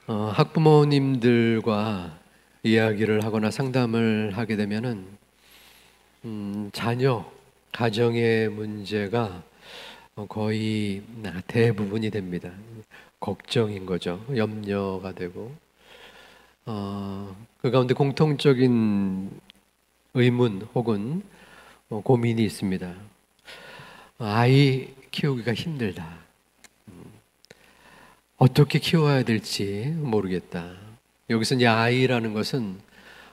학부모님들과 이야기를 하거나 상담을 하게 되면은 자녀, 가정의 문제가 거의 대부분이 됩니다. 걱정인 거죠. 염려가 되고 그 가운데 공통적인 의문 혹은 고민이 있습니다. 아이 키우기가 힘들다. 어떻게 키워야 될지 모르겠다. 여기서 이제 아이라는 것은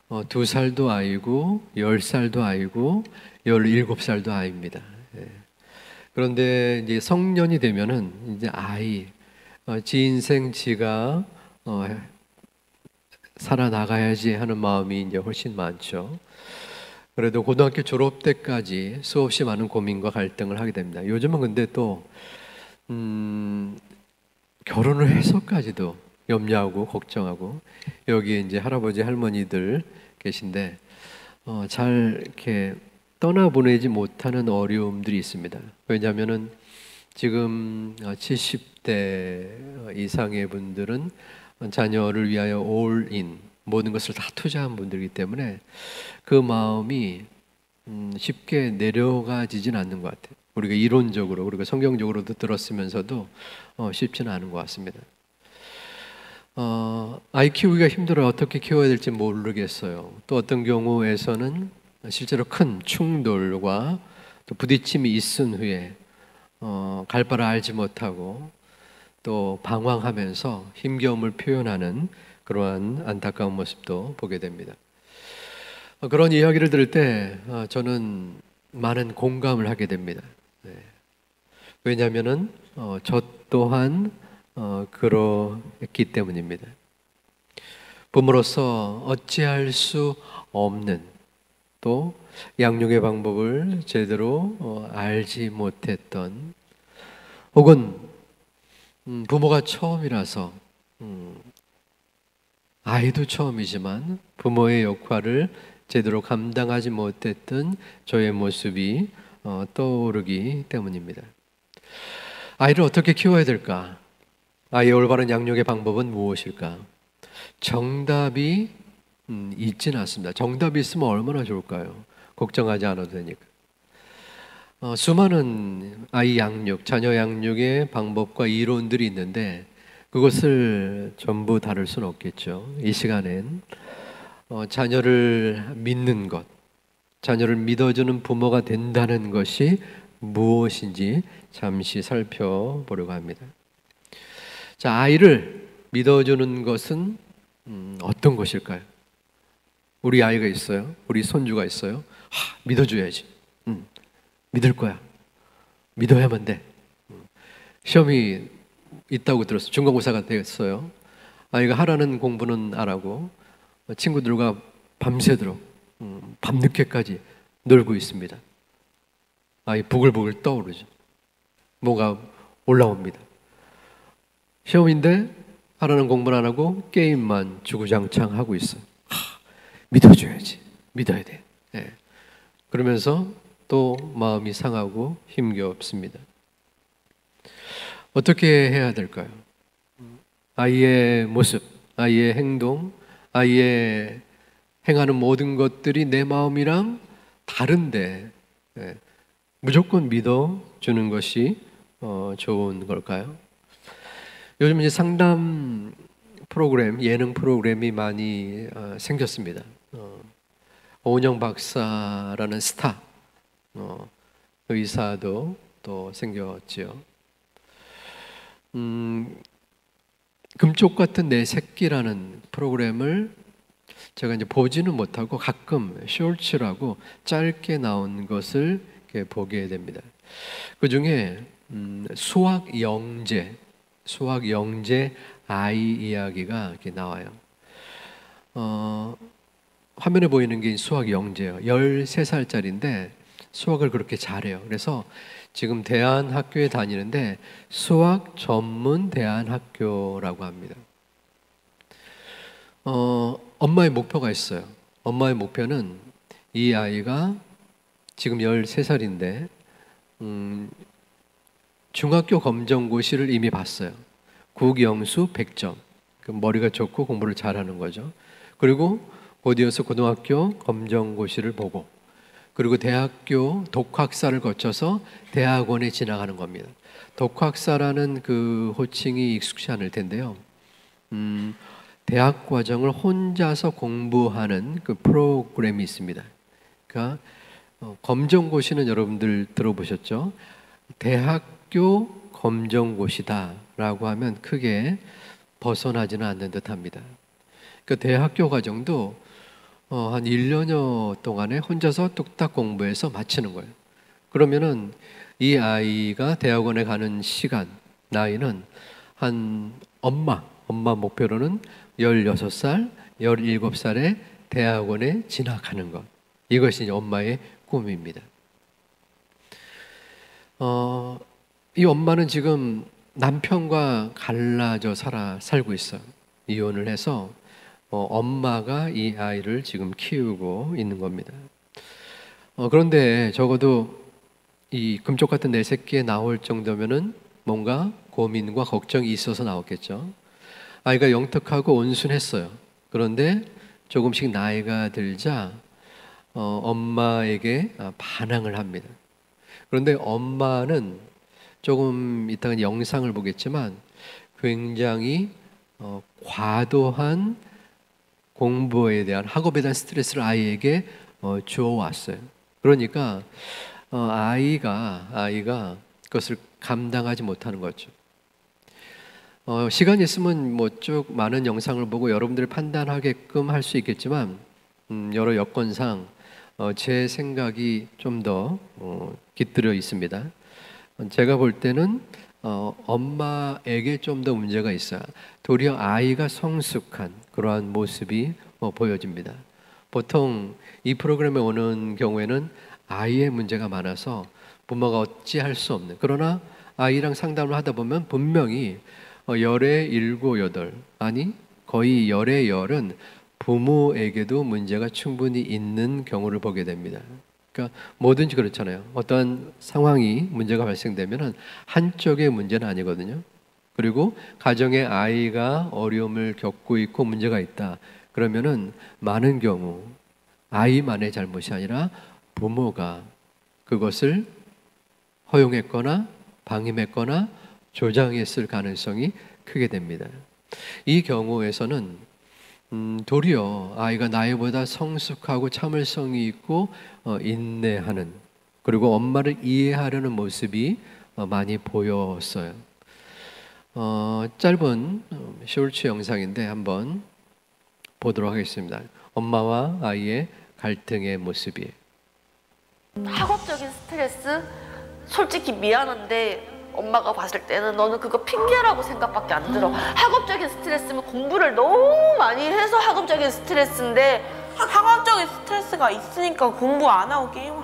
2살도 아이고 10살도 아이고 17살도 아이입니다. 예. 그런데 이제 성년이 되면은 이제 아이, 지 인생 지가 살아나가야지 하는 마음이 이제 훨씬 많죠. 그래도 고등학교 졸업 때까지 수없이 많은 고민과 갈등을 하게 됩니다. 요즘은 근데 또 결혼을 해서까지도 염려하고 걱정하고, 여기에 이제 할아버지 할머니들 계신데 잘 이렇게 떠나보내지 못하는 어려움들이 있습니다. 왜냐하면은 지금 70대 이상의 분들은 자녀를 위하여 올인, 모든 것을 다 투자한 분들이기 때문에 그 마음이 쉽게 내려가지진 않는 것 같아요. 우리가 이론적으로, 우리가 성경적으로도 들었으면서도 쉽지는 않은 것 같습니다. 아이 키우기가 힘들어요. 어떻게 키워야 될지 모르겠어요. 또 어떤 경우에서는 실제로 큰 충돌과 또 부딪힘이 있은 후에 갈 바를 알지 못하고 또 방황하면서 힘겨움을 표현하는 그러한 안타까운 모습도 보게 됩니다. 그런 이야기를 들을 때 저는 많은 공감을 하게 됩니다. 네. 왜냐하면은 저 또한 그렇기 때문입니다. 부모로서 어찌할 수 없는, 또 양육의 방법을 제대로 알지 못했던, 혹은 부모가 처음이라서 아이도 처음이지만 부모의 역할을 제대로 감당하지 못했던 저의 모습이 떠오르기 때문입니다. 아이를 어떻게 키워야 될까? 아이의 올바른 양육의 방법은 무엇일까? 정답이 있지는 않습니다. 정답이 있으면 얼마나 좋을까요? 걱정하지 않아도 되니까. 수많은 아이 양육, 자녀 양육의 방법과 이론들이 있는데 그것을 전부 다룰 수는 없겠죠. 이 시간엔 자녀를 믿는 것, 자녀를 믿어주는 부모가 된다는 것이 무엇인지 잠시 살펴보려고 합니다. 자, 아이를 믿어주는 것은 어떤 것일까요? 우리 아이가 있어요. 우리 손주가 있어요. 믿어줘야지. 믿을 거야. 믿어야만 돼. 시험이 있다고 들었어요. 중간고사가 되었어요. 아이가 하라는 공부는 안 하고 친구들과 밤새도록 밤늦게까지 놀고 있습니다. 아이 부글부글 떠오르죠. 뭐가 올라옵니다. 시험인데 하라는 공부는 안 하고 게임만 주구장창 하고 있어요. 믿어줘야지. 믿어야 돼. 네. 그러면서 또 마음이 상하고 힘겹습니다. 어떻게 해야 될까요? 아이의 모습, 아이의 행동, 아이의 행하는 모든 것들이 내 마음이랑 다른데 무조건 믿어주는 것이 좋은 걸까요? 요즘 이제 상담 프로그램, 예능 프로그램이 많이 생겼습니다. 오은영 박사라는 스타 의사도 또 생겼지요. 금쪽 같은 내 새끼라는 프로그램을 제가 이제 보지는 못하고 가끔 쇼츠라고 짧게 나온 것을 이렇게 보게 됩니다. 그 중에 수학 영재 아이 이야기가 이렇게 나와요. 화면에 보이는 게 수학 영재예요. 13살짜리인데 수학을 그렇게 잘해요. 그래서 지금 대안학교에 다니는데 수학 전문 대안학교라고 합니다. 엄마의 목표가 있어요. 엄마의 목표는 이 아이가 지금 13살인데 중학교 검정고시를 이미 봤어요. 국영수 100점. 그 머리가 좋고 공부를 잘하는 거죠. 그리고 곧이어서 고등학교 검정고시를 보고, 그리고 대학교 독학사를 거쳐서 대학원에 진학하는 겁니다. 독학사라는 그 호칭이 익숙치 않을 텐데요. 대학 과정을 혼자서 공부하는 그 프로그램이 있습니다. 그러니까 검정고시는 여러분들 들어보셨죠? 대학교 검정고시다라고 하면 크게 벗어나지는 않는 듯합니다. 그 대학교 과정도 한 1년여 동안에 혼자서 뚝딱 공부해서 마치는 거예요. 그러면은 이 아이가 대학원에 가는 시간, 나이는 한 엄마 목표로는 16살, 17살에 대학원에 진학하는 것. 이것이 엄마의 꿈입니다. 이 엄마는 지금 남편과 갈라져 살고 있어요. 이혼을 해서 엄마가 이 아이를 지금 키우고 있는 겁니다. 그런데 적어도 이 금쪽 같은 내 새끼에 나올 정도면은 뭔가 고민과 걱정이 있어서 나왔겠죠. 아이가 영특하고 온순했어요. 그런데 조금씩 나이가 들자 엄마에게 반항을 합니다. 그런데 엄마는 조금 이따가 영상을 보겠지만 굉장히 과도한 공부에 대한, 학업에 대한 스트레스를 아이에게 주어왔어요. 그러니까 아이가 그것을 감당하지 못하는 거죠. 시간 있으면 뭐 쭉 많은 영상을 보고 여러분들이 판단하게끔 할 수 있겠지만 여러 여건상 제 생각이 좀 더 깃들여 있습니다. 제가 볼 때는 엄마에게 좀 더 문제가 있어요. 도리어 아이가 성숙한 그러한 모습이 보여집니다. 보통 이 프로그램에 오는 경우에는 아이의 문제가 많아서 부모가 어찌할 수 없는, 그러나 아이랑 상담을 하다 보면 분명히 열의 일곱, 여덟, 아니 거의 열의 열은 부모에게도 문제가 충분히 있는 경우를 보게 됩니다. 그러니까 뭐든지 그렇잖아요. 어떠한 상황이 문제가 발생되면은 한쪽의 문제는 아니거든요. 그리고 가정에 아이가 어려움을 겪고 있고 문제가 있다. 그러면은 많은 경우 아이만의 잘못이 아니라 부모가 그것을 허용했거나 방임했거나 조장했을 가능성이 크게 됩니다. 이 경우에서는 도리어 아이가 나이보다 성숙하고 참을성이 있고 인내하는, 그리고 엄마를 이해하려는 모습이 많이 보였어요. 짧은 쇼츠 영상인데 한번 보도록 하겠습니다. 엄마와 아이의 갈등의 모습이에요. 학업적인 스트레스? 솔직히 미안한데 엄마가 봤을 때는 너는 그거 핑계라고 생각밖에 안 들어. 학업적인 스트레스면 공부를 너무 많이 해서 학업적인 스트레스인데, 학업적인 스트레스가 있으니까 공부 안 하고 게임을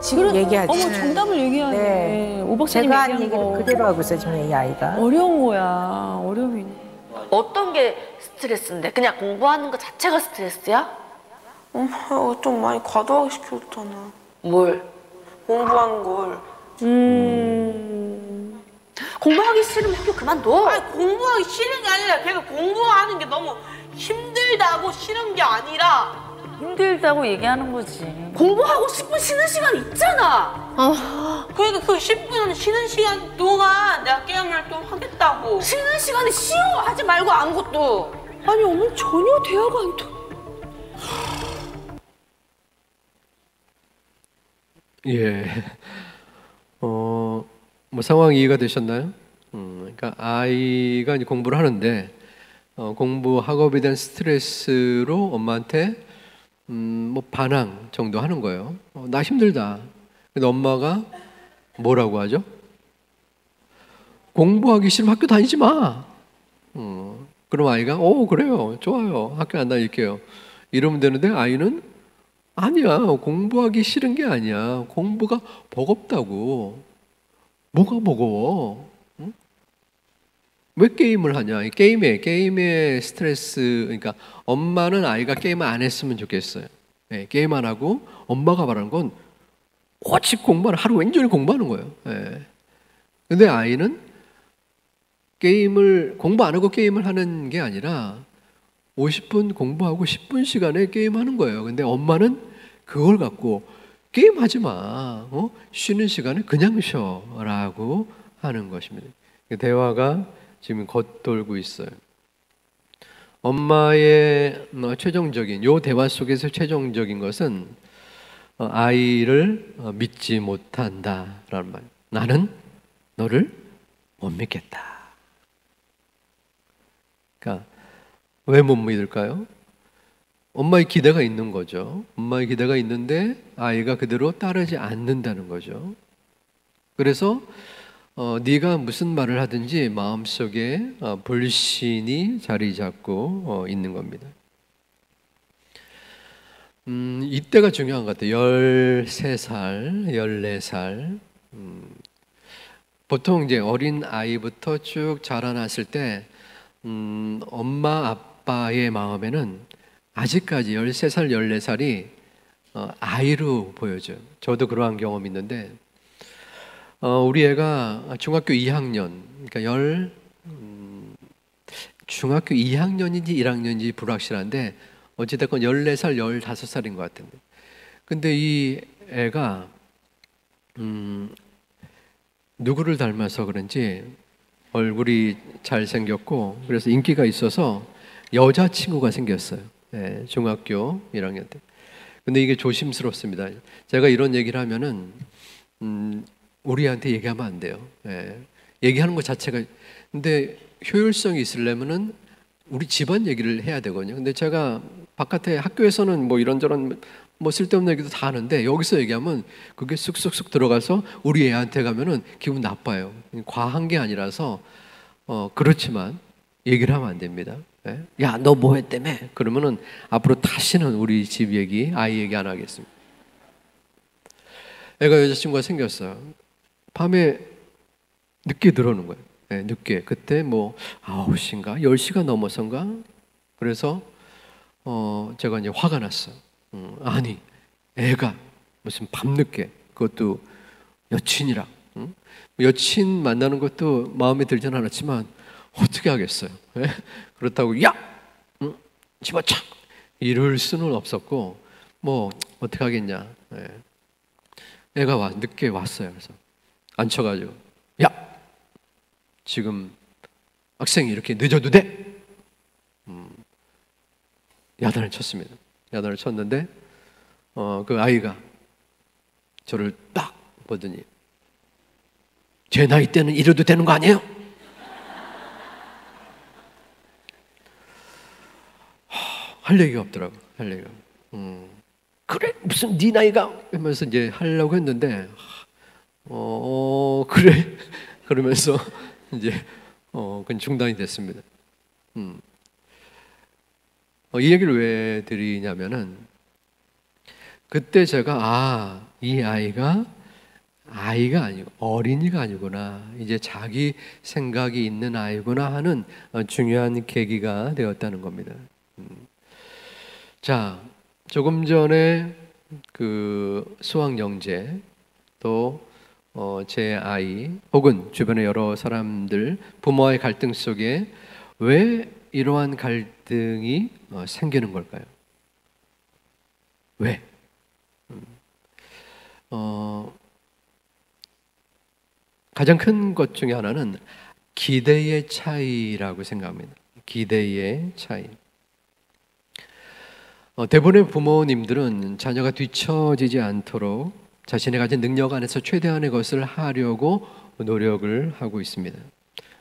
지금 얘기하지. 어머, 정답을 얘기하네. 네. 오 박사님 제가 한 얘기한 얘기를 거. 그대로 하고 있어요, 지금 이 아이가. 어려운 거야. 어려움이. 어떤 게 스트레스인데? 그냥 공부하는 것 자체가 스트레스야? 엄마가 좀 많이 과도하게 시켜줬잖아. 뭘? 공부하는 걸. 공부하기 싫으면 학교 그만둬. 아니, 공부하기 싫은 게 아니라 걔가 공부하는 게 너무 힘들다고 싫은 게 아니라 힘들다고 얘기하는 거지. 공부하고 10분 쉬는 시간 있잖아. 그러니까 그 10분 쉬는 시간 동안 내가 게임을 좀 하겠다고. 쉬는 시간에 쉬어 하지 말고 아무것도. 아니, 어머니 전혀 대화가 안 돼. 예. 뭐 상황 이해가 되셨나요? 그러니까 아이가 이제 공부를 하는데 공부 학업에 대한 스트레스로 엄마한테 뭐 반항 정도 하는 거예요. 나 힘들다. 근데 엄마가 뭐라고 하죠? 공부하기 싫으면 학교 다니지 마. 그럼 아이가 그래요, 좋아요, 학교 안 다닐게요. 이러면 되는데 아이는 아니야, 공부하기 싫은 게 아니야, 공부가 버겁다고. 뭐가 버거워? 응? 왜 게임을 하냐? 게임의 스트레스. 그러니까 엄마는 아이가 게임을 안 했으면 좋겠어요. 네, 게임 안 하고 엄마가 말하는 건 오직 공부하는, 하루 왼종일 공부하는 거예요. 네. 근데 아이는 게임을 공부 안 하고 게임을 하는 게 아니라 50분 공부하고 10분 시간에 게임하는 거예요. 근데 엄마는 그걸 갖고 게임하지 마. 쉬는 시간에 그냥 쉬어라고 하는 것입니다. 대화가 지금 겉돌고 있어요. 엄마의 최종적인 요 대화 속에서 최종적인 것은 아이를 믿지 못한다라는 말. 나는 너를 못 믿겠다. 그러니까 왜 못 믿을까요? 엄마의 기대가 있는 거죠. 엄마의 기대가 있는데 아이가 그대로 따르지 않는다는 거죠. 그래서 네가 무슨 말을 하든지 마음속에 불신이 자리 잡고 있는 겁니다. 이때가 중요한 것 같아요. 13살, 14살. 보통 이제 어린 아이부터 쭉 자라났을 때 엄마 아빠의 마음에는 아직까지 13살, 14살이 아이로 보여져요. 저도 그러한 경험이 있는데 우리 애가 중학교 2학년, 그러니까 중학교 2학년인지 1학년인지 불확실한데 어찌됐건 14살, 15살인 것 같은데, 근데 이 애가 누구를 닮아서 그런지 얼굴이 잘생겼고 그래서 인기가 있어서 여자친구가 생겼어요. 네, 중학교 1학년 때. 근데 이게 조심스럽습니다. 제가 이런 얘기를 하면은 우리한테 얘기하면 안 돼요. 네, 얘기하는 것 자체가, 근데 효율성이 있으려면은 우리 집안 얘기를 해야 되거든요. 근데 제가 바깥에 학교에서는 뭐 이런저런 뭐 쓸데없는 얘기도 다 하는데 여기서 얘기하면 그게 쑥쑥쑥 들어가서 우리 애한테 가면은 기분 나빠요. 과한 게 아니라서 그렇지만 얘기를 하면 안 됩니다. 예? 야, 너 뭐 했다며? 그러면은 앞으로 다시는 우리 집 얘기, 아이 얘기 안 하겠습니다. 애가 여자친구가 생겼어요. 밤에 늦게 들어오는 거예요. 예, 늦게. 그때 뭐 9시인가 10시가 넘어서인가? 그래서 제가 이제 화가 났어요. 아니, 애가 무슨 밤늦게, 그것도 여친이랑, 여친 만나는 것도 마음에 들진 않았지만 어떻게 하겠어요? 예? 그렇다고 야! 집어쳐! 이럴 수는 없었고 뭐 어떻게 하겠냐. 예. 애가 늦게 왔어요. 그래서 앉혀가지고 야! 지금 학생이 이렇게 늦어도 돼? 야단을 쳤습니다. 야단을 쳤는데 그 아이가 저를 딱 보더니 제 나이 때는 이래도 되는 거 아니에요? 할 얘기가 없더라고. 할 얘기가. 그래 무슨 네 나이가 하면서 이제 하려고 했는데 그래 그러면서 이제 그건 중단이 됐습니다. 이 얘기를 왜 드리냐면은 그때 제가 이 아이가 아니고 어린이가 아니구나, 이제 자기 생각이 있는 아이구나 하는 중요한 계기가 되었다는 겁니다. 자, 조금 전에 그 수학 영재 또 제 아이 혹은 주변의 여러 사람들 부모와의 갈등 속에 왜 이러한 갈등이 생기는 걸까요? 왜? 가장 큰 것 중에 하나는 기대의 차이라고 생각합니다. 기대의 차이. 대부분의 부모님들은 자녀가 뒤처지지 않도록 자신이 가진 능력 안에서 최대한의 것을 하려고 노력을 하고 있습니다.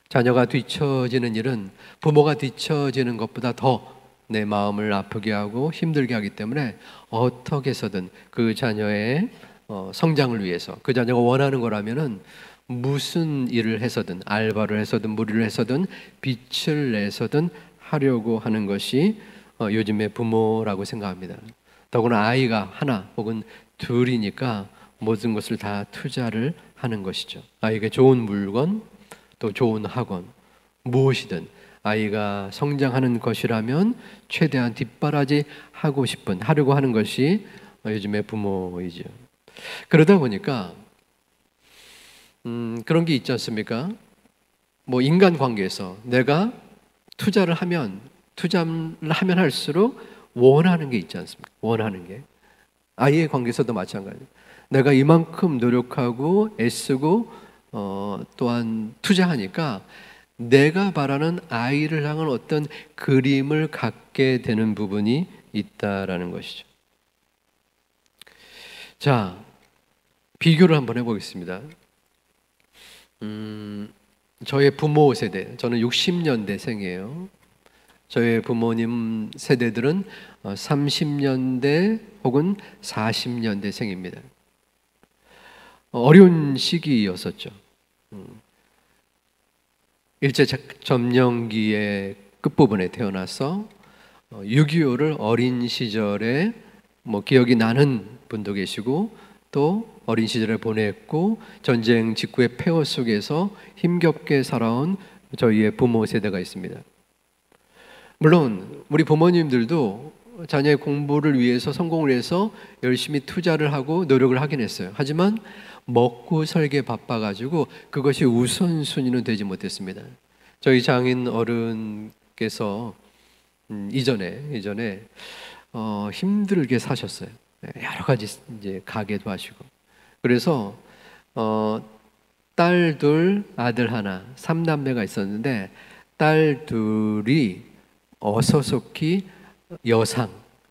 자녀가 뒤처지는 일은 부모가 뒤처지는 것보다 더 내 마음을 아프게 하고 힘들게 하기 때문에 어떻게 해서든 그 자녀의 성장을 위해서, 그 자녀가 원하는 거라면은 무슨 일을 해서든, 알바를 해서든 무리를 해서든 빚을 내서든 하려고 하는 것이 요즘의 부모라고 생각합니다. 더구나 아이가 하나 혹은 둘이니까 모든 것을 다 투자를 하는 것이죠. 아이에게 좋은 물건, 또 좋은 학원, 무엇이든 아이가 성장하는 것이라면 최대한 뒷바라지 하려고 하는 것이 요즘의 부모이죠. 그러다 보니까 그런 게 있지 않습니까? 뭐 인간 관계에서 내가 투자를 하면 할수록 원하는 게 있지 않습니까? 원하는 게. 아이의 관계에서도 마찬가지예요. 내가 이만큼 노력하고 애쓰고 또한 투자하니까 내가 바라는 아이를 향한 어떤 그림을 갖게 되는 부분이 있다라는 것이죠. 자, 비교를 한번 해보겠습니다. 저의 부모 세대, 저는 60년대생이에요. 저의 부모님 세대들은 30년대 혹은 40년대생입니다. 어려운 시기였었죠. 일제점령기의 끝부분에 태어나서 6.25를 어린 시절에 뭐 기억이 나는 분도 계시고 또 어린 시절에 보냈고 전쟁 직후의 폐허 속에서 힘겹게 살아온 저희의 부모 세대가 있습니다. 물론 우리 부모님들도 자녀의 공부를 위해서 성공을 위해서 열심히 투자를 하고 노력을 하긴 했어요. 하지만 먹고 살기에 바빠가지고 그것이 우선순위는 되지 못했습니다. 저희 장인 어른께서 이전에 힘들게 사셨어요. 여러 가지 이제 가게도 하시고. 그래서 딸 둘, 아들 하나, 3남매가 있었는데 딸 둘이 어서속히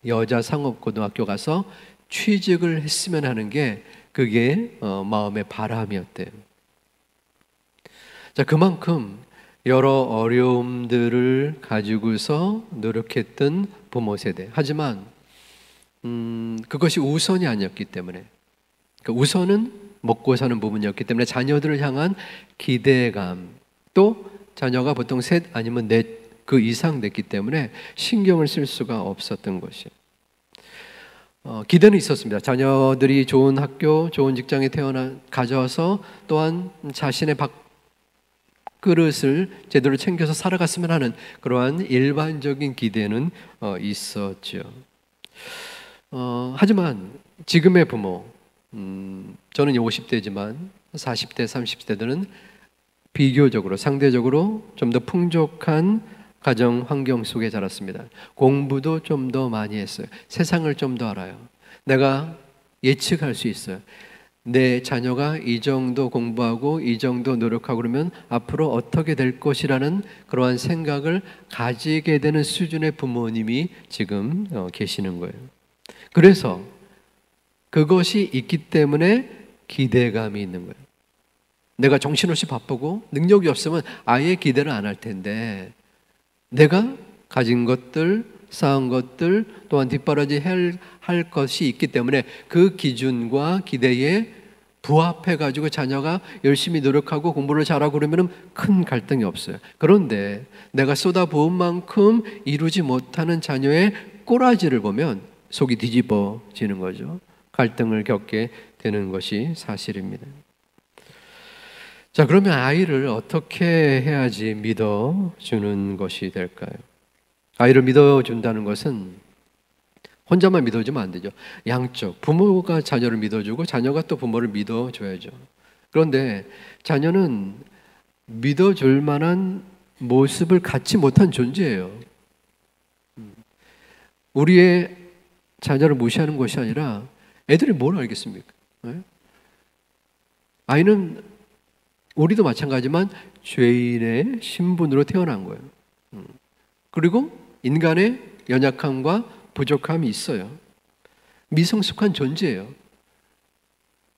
여자 상업고등학교 가서 취직을 했으면 하는 게 그게 마음의 바람이었대요. 자, 그만큼 여러 어려움들을 가지고서 노력했던 부모 세대. 하지만 그것이 우선이 아니었기 때문에, 그러니까 우선은 먹고 사는 부분이었기 때문에 자녀들을 향한 기대감, 또 자녀가 보통 셋 아니면 넷 그 이상 됐기 때문에 신경을 쓸 수가 없었던 것이에요. 기대는 있었습니다. 자녀들이 좋은 학교, 좋은 직장에 가져와서 또한 자신의 밥그릇을 제대로 챙겨서 살아갔으면 하는 그러한 일반적인 기대는 있었죠. 하지만 지금의 부모, 저는 50대지만 40대, 30대들은 비교적으로, 상대적으로 좀 더 풍족한 가정 환경 속에 자랐습니다. 공부도 좀 더 많이 했어요. 세상을 좀 더 알아요. 내가 예측할 수 있어요. 내 자녀가 이 정도 공부하고 이 정도 노력하고 그러면 앞으로 어떻게 될 것이라는 그러한 생각을 가지게 되는 수준의 부모님이 지금 계시는 거예요. 그래서 그것이 있기 때문에 기대감이 있는 거예요. 내가 정신없이 바쁘고 능력이 없으면 아예 기대를 안 할 텐데 내가 가진 것들, 쌓은 것들 또한 뒷바라지 할 것이 있기 때문에 그 기준과 기대에 부합해가지고 자녀가 열심히 노력하고 공부를 잘하고 그러면 큰 갈등이 없어요. 그런데 내가 쏟아부은 만큼 이루지 못하는 자녀의 꼬라지를 보면 속이 뒤집어지는 거죠. 갈등을 겪게 되는 것이 사실입니다. 자, 그러면 아이를 어떻게 해야지 믿어주는 것이 될까요? 아이를 믿어준다는 것은 혼자만 믿어주면 안 되죠. 양쪽, 부모가 자녀를 믿어주고 자녀가 또 부모를 믿어줘야죠. 그런데 자녀는 믿어줄 만한 모습을 갖지 못한 존재예요. 우리의 자녀를 무시하는 것이 아니라 애들이 뭘 알겠습니까? 아이는 우리도 마찬가지지만 죄인의 신분으로 태어난 거예요. 그리고 인간의 연약함과 부족함이 있어요. 미성숙한 존재예요.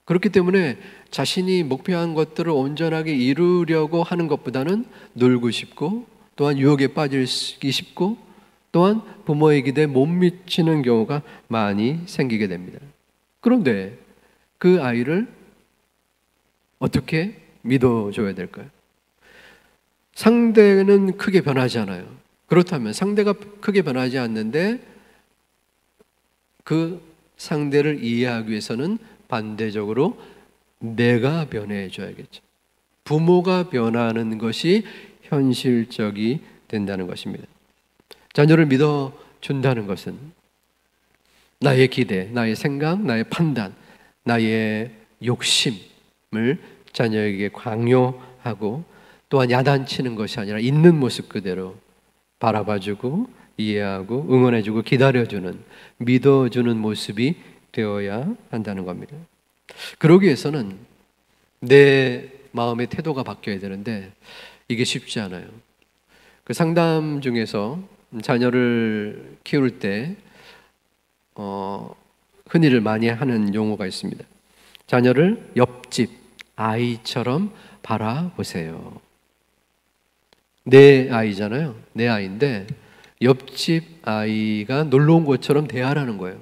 그렇기 때문에 자신이 목표한 것들을 온전하게 이루려고 하는 것보다는 놀고 싶고 또한 유혹에 빠지기 쉽고 또한 부모의 기대에 못 미치는 경우가 많이 생기게 됩니다. 그런데 그 아이를 어떻게 믿어줘야 될까요? 상대는 크게 변하지 않아요. 그렇다면 상대가 크게 변하지 않는데 그 상대를 이해하기 위해서는 반대적으로 내가 변해줘야겠죠. 부모가 변하는 것이 현실적이 된다는 것입니다. 자녀를 믿어준다는 것은 나의 기대, 나의 생각, 나의 판단, 나의 욕심을 자녀에게 강요하고 또한 야단치는 것이 아니라 있는 모습 그대로 바라봐주고 이해하고 응원해주고 기다려주는, 믿어주는 모습이 되어야 한다는 겁니다. 그러기 위해서는 내 마음의 태도가 바뀌어야 되는데 이게 쉽지 않아요. 그 상담 중에서 자녀를 키울 때 흔히들 많이 하는 용어가 있습니다. 자녀를 옆집 아이처럼 바라보세요. 내 아이잖아요. 내 아이인데 옆집 아이가 놀러 온 것처럼 대하라는 거예요.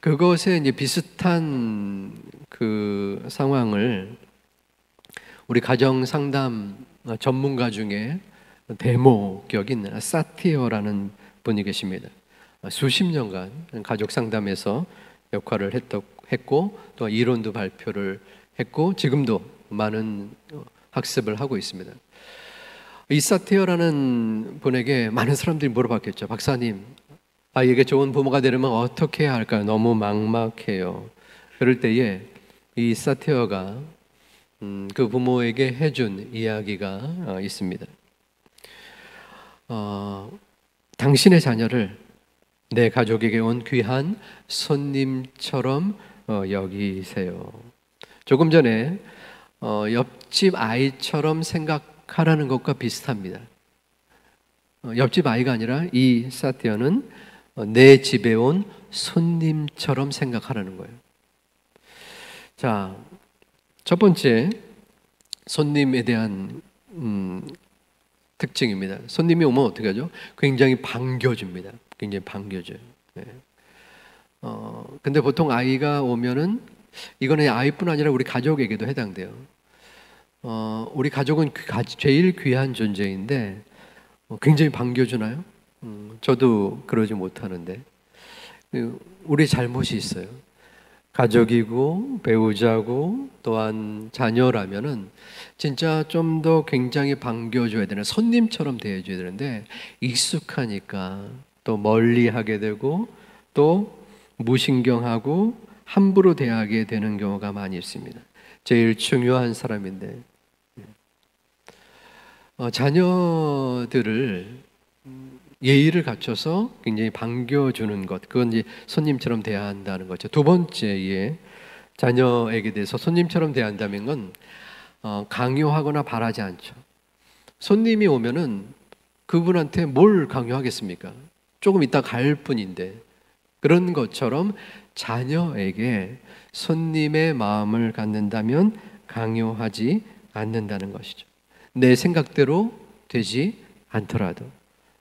그것에 이제 비슷한 그 상황을 우리 가정 상담 전문가 중에 대모격인 사티어라는 분이 계십니다. 수십 년간 가족 상담에서 역할을 했고 또 이론도 발표를 했고 지금도 많은 학습을 하고 있습니다. 이 사티어라는 분에게 많은 사람들이 물어봤겠죠. 박사님, 아이에게 좋은 부모가 되려면 어떻게 해야 할까요? 너무 막막해요. 그럴 때에 이 사티어가 그 부모에게 해준 이야기가 있습니다. 당신의 자녀를 내 가족에게 온 귀한 손님처럼 여기세요. 조금 전에 옆집 아이처럼 생각하라는 것과 비슷합니다. 옆집 아이가 아니라 이 사티어는 내 집에 온 손님처럼 생각하라는 거예요. 자, 첫 번째 손님에 대한 특징입니다. 손님이 오면 어떻게 하죠? 굉장히 반겨줍니다. 굉장히 반겨줘요. 네. 근데 보통 아이가 오면은 이거는 아이뿐 아니라 우리 가족에게도 해당돼요. 우리 가족은 제일 귀한 존재인데 굉장히 반겨주나요? 저도 그러지 못하는데 우리 잘못이 있어요. 가족이고 배우자고 또한 자녀라면은 진짜 좀 더 굉장히 반겨줘야 되는, 손님처럼 대해줘야 되는데 익숙하니까 또 멀리하게 되고 또 무신경하고 함부로 대하게 되는 경우가 많이 있습니다. 제일 중요한 사람인데 자녀들을 예의를 갖춰서 굉장히 반겨주는 것, 그건 이제 손님처럼 대해야 한다는 거죠. 두 번째에 자녀에게 대해서 손님처럼 대한다는 건 강요하거나 바라지 않죠. 손님이 오면은 그분한테 뭘 강요하겠습니까? 조금 이따 갈 뿐인데, 그런 것처럼 자녀에게 손님의 마음을 갖는다면 강요하지 않는다는 것이죠. 내 생각대로 되지 않더라도,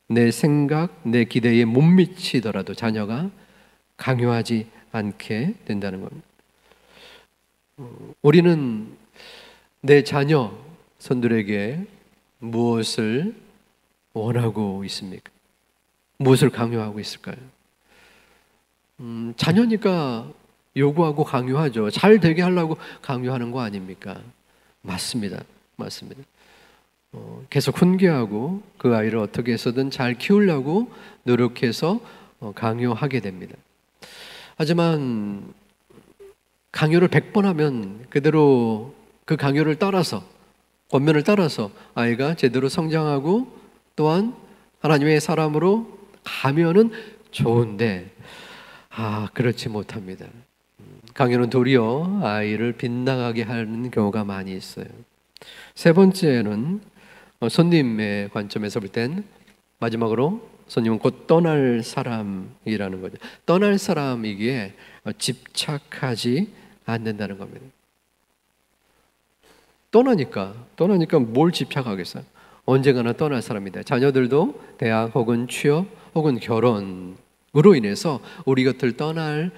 내 생각, 내 기대에 못 미치더라도 자녀가 강요하지 않게 된다는 겁니다. 우리는 내 자녀, 손들에게 무엇을 원하고 있습니까? 무엇을 강요하고 있을까요? 자녀니까 요구하고 강요하죠. 잘 되게 하려고 강요하는 거 아닙니까? 맞습니다. 맞습니다. 계속 훈계하고 그 아이를 어떻게 해서든 잘 키우려고 노력해서 강요하게 됩니다. 하지만 강요를 100번 하면 그대로 그 강요를 따라서, 권면을 따라서 아이가 제대로 성장하고 또한 하나님의 사람으로 가면은 좋은데 그렇지 못합니다. 강요는 도리어 아이를 빗나가게 하는 경우가 많이 있어요. 세 번째는 손님의 관점에서 볼 땐 마지막으로 손님은 곧 떠날 사람이라는 거죠. 떠날 사람이기에 집착하지 않는다는 겁니다. 떠나니까 뭘 집착하겠어요? 언젠가는 떠날 사람이다. 자녀들도 대학 혹은 취업 혹은 결혼으로 인해서 우리 곁을 떠날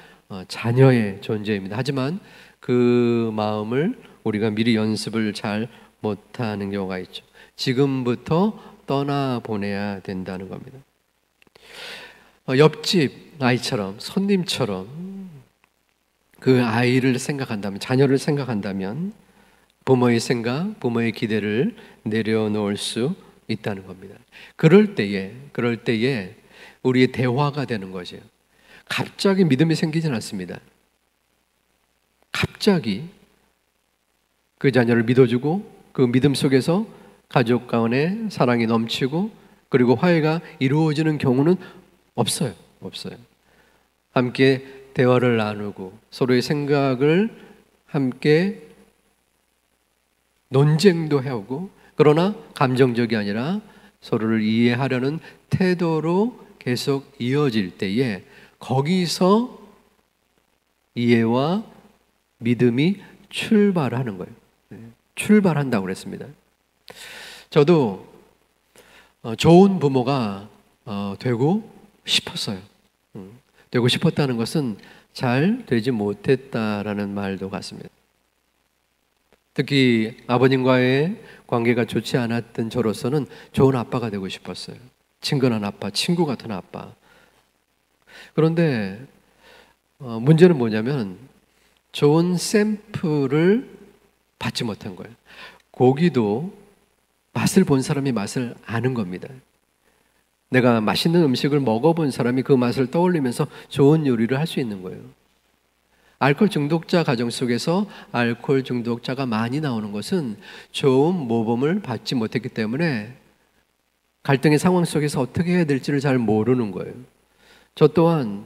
자녀의 존재입니다. 하지만 그 마음을 우리가 미리 연습을 잘 못하는 경우가 있죠. 지금부터 떠나보내야 된다는 겁니다. 옆집 아이처럼, 손님처럼 그 아이를 생각한다면, 자녀를 생각한다면 부모의 생각, 부모의 기대를 내려놓을 수 있다는 겁니다. 그럴 때에 우리의 대화가 되는 것이에요. 갑자기 믿음이 생기진 않습니다. 갑자기 그 자녀를 믿어주고 그 믿음 속에서 가족 간의 사랑이 넘치고 그리고 화해가 이루어지는 경우는 없어요. 함께 대화를 나누고 서로의 생각을 함께 논쟁도 해오고, 그러나 감정적이 아니라 서로를 이해하려는 태도로 계속 이어질 때에 거기서 이해와 믿음이 출발하는 거예요. 출발한다고 그랬습니다. 저도 좋은 부모가 되고 싶었어요. 되고 싶었다는 것은 잘 되지 못했다라는 말도 같습니다. 특히 아버님과의 관계가 좋지 않았던 저로서는 좋은 아빠가 되고 싶었어요. 친근한 아빠, 친구 같은 아빠. 그런데 문제는 뭐냐면 좋은 샘플을 받지 못한 거예요. 고기도 맛을 본 사람이 맛을 아는 겁니다. 내가 맛있는 음식을 먹어본 사람이 그 맛을 떠올리면서 좋은 요리를 할 수 있는 거예요. 알코올 중독자 가정 속에서 알코올 중독자가 많이 나오는 것은 좋은 모범을 받지 못했기 때문에 갈등의 상황 속에서 어떻게 해야 될지를 잘 모르는 거예요. 저 또한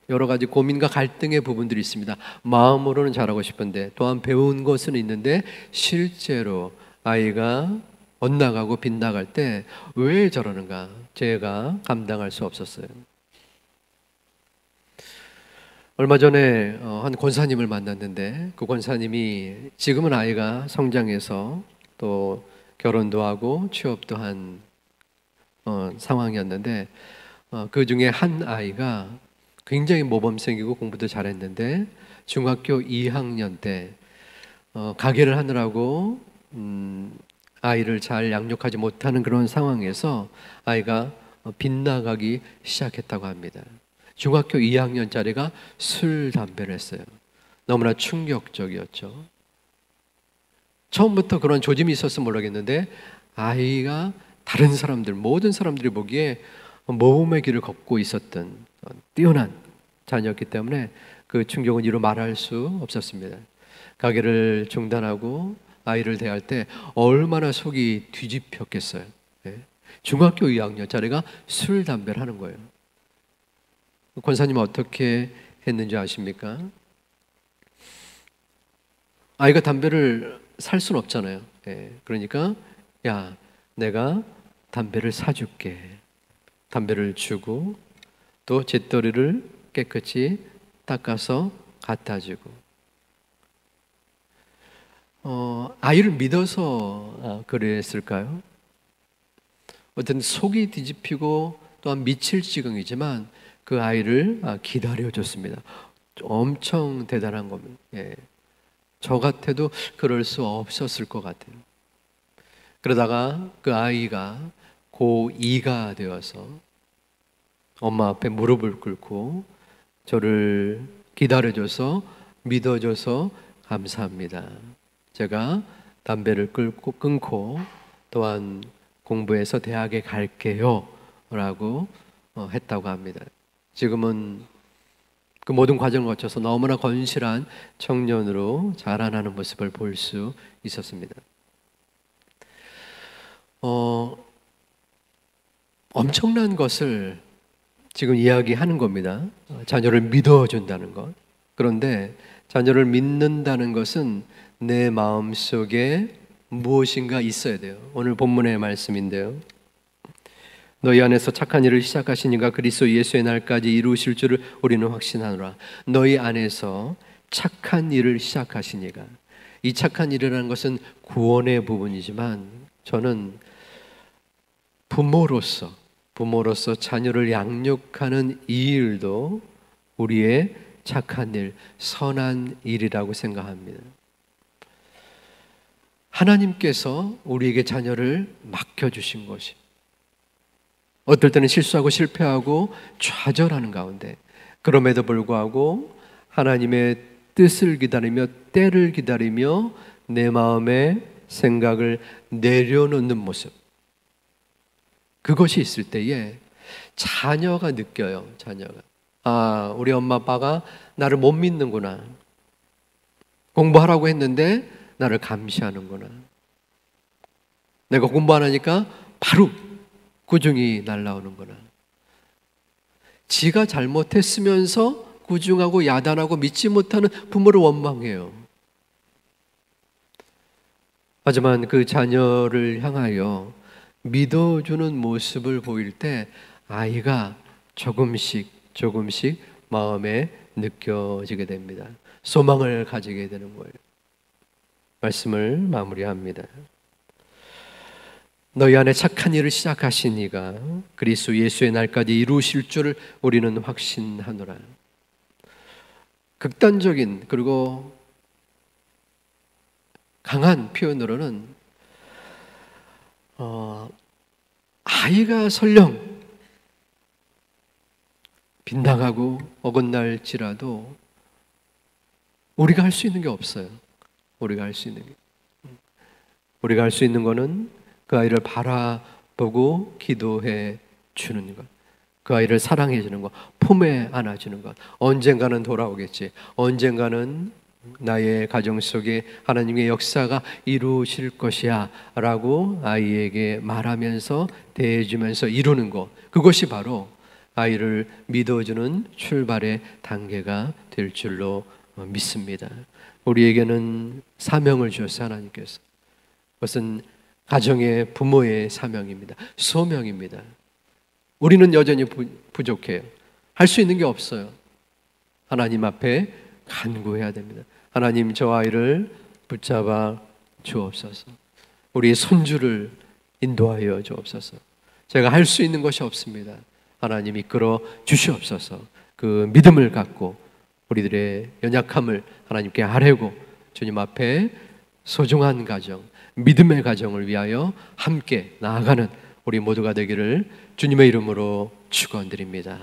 여러 가지 고민과 갈등의 부분들이 있습니다. 마음으로는 잘하고 싶은데 또한 배운 것은 있는데 실제로 아이가 엇나가고 빗나갈 때 왜 저러는가 제가 감당할 수 없었어요. 얼마 전에 한 권사님을 만났는데 그 권사님이 지금은 아이가 성장해서 또 결혼도 하고 취업도 한 상황이었는데 그 중에 한 아이가 굉장히 모범생이고 공부도 잘했는데 중학교 2학년 때 가게를 하느라고 아이를 잘 양육하지 못하는 그런 상황에서 아이가 빗나가기 시작했다고 합니다. 중학교 2학년짜리가 술, 담배를 했어요. 너무나 충격적이었죠. 처음부터 그런 조짐이 있었으면 모르겠는데 아이가 다른 사람들, 모든 사람들이 보기에 모범의 길을 걷고 있었던 뛰어난 자녀였기 때문에 그 충격은 이루 말할 수 없었습니다. 가게를 중단하고 아이를 대할 때 얼마나 속이 뒤집혔겠어요. 중학교 2학년짜리가 술, 담배를 하는 거예요. 권사님은 어떻게 했는지 아십니까? 아이가 담배를 살 수는 없잖아요. 그러니까 야, 내가 담배를 사줄게. 담배를 주고 또 재떨이를 깨끗이 닦아서 갖다 주고 아이를 믿어서 그랬을까요? 어떤 속이 뒤집히고 또한 미칠 지경이지만 그 아이를 기다려줬습니다. 엄청 대단한 겁니다. 저 같아도 그럴 수 없었을 것 같아요. 그러다가 그 아이가 고2가 되어서 엄마 앞에 무릎을 꿇고 저를 기다려줘서 믿어줘서 감사합니다. 제가 담배를 끊고 또한 공부해서 대학에 갈게요 라고 했다고 합니다. 지금은 그 모든 과정을 거쳐서 너무나 건실한 청년으로 자라나는 모습을 볼 수 있었습니다. 엄청난 것을 지금 이야기하는 겁니다. 자녀를 믿어준다는 것. 그런데 자녀를 믿는다는 것은 내 마음속에 무엇인가 있어야 돼요. 오늘 본문의 말씀인데요. 너희 안에서 착한 일을 시작하신 이가 그리스도 예수의 날까지 이루실 줄을 우리는 확신하노라. 너희 안에서 착한 일을 시작하신 이가. 이 착한 일이라는 것은 구원의 부분이지만 저는 부모로서 자녀를 양육하는 이 일도 우리의 착한 일, 선한 일이라고 생각합니다. 하나님께서 우리에게 자녀를 맡겨주신 것이 어떨 때는 실수하고 실패하고 좌절하는 가운데 그럼에도 불구하고 하나님의 뜻을 기다리며 때를 기다리며 내 마음의 생각을 내려놓는 모습, 그것이 있을 때에 자녀가 느껴요. 자녀가 우리 엄마 아빠가 나를 못 믿는구나. 공부하라고 했는데 나를 감시하는구나. 내가 공부 안 하니까 바로 꾸중이 날라오는구나. 지가 잘못했으면서 꾸중하고 야단하고 믿지 못하는 부모를 원망해요. 하지만 그 자녀를 향하여 믿어주는 모습을 보일 때 아이가 조금씩 마음에 느껴지게 됩니다. 소망을 가지게 되는 거예요. 말씀을 마무리합니다. 너희 안에 착한 일을 시작하신 이가 그리스도 예수의 날까지 이루실 줄을 우리는 확신하노라. 극단적인 그리고 강한 표현으로는 아이가 설령 빗나가고 어긋날지라도 우리가 할 수 있는 게 없어요. 우리가 할 수 있는 거는 그 아이를 바라보고 기도해 주는 것, 그 아이를 사랑해 주는 것, 품에 안아주는 것. 언젠가는 돌아오겠지. 언젠가는 나의 가정 속에 하나님의 역사가 이루어질 것이야 라고 아이에게 말하면서 대해주면서 이루는 것, 그것이 바로 아이를 믿어주는 출발의 단계가 될 줄로 믿습니다. 우리에게는 사명을 주셨어요. 하나님께서. 그것은 가정의 부모의 사명입니다. 소명입니다. 우리는 여전히 부족해요. 할 수 있는 게 없어요. 하나님 앞에 간구해야 됩니다. 하나님, 저 아이를 붙잡아 주옵소서. 우리의 손주를 인도하여 주옵소서. 제가 할 수 있는 것이 없습니다. 하나님 이끌어 주시옵소서. 그 믿음을 갖고 우리들의 연약함을 하나님께 아뢰고 주님 앞에 소중한 가정, 믿음의 가정을 위하여 함께 나아가는 우리 모두가 되기를 주님의 이름으로 축원드립니다.